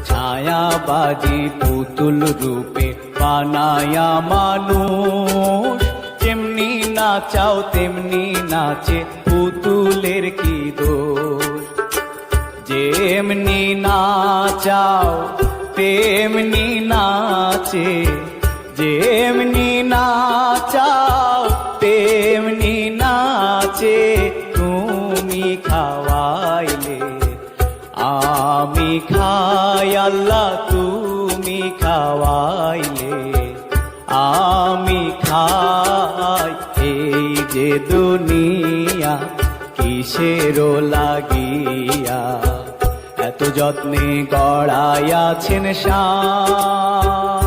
ছায়াবাজি পুতুল রূপে বানায়া মানুষ, যেমনি নাচাও তেমনি নাচে পুতুলের কি দোষ। যেমনি নাচাও তেমনি নাচে, যেমনি নাচাও তেমনি নাচে, তুমি খাওয়াইলে আমি খাই আল্লাহ, তুমি খাওয়াইলে আমি খাই। এই যে দুনিয়া কিসের লাগিয়া, এত যত্নে গড়াইয়াছেন শান।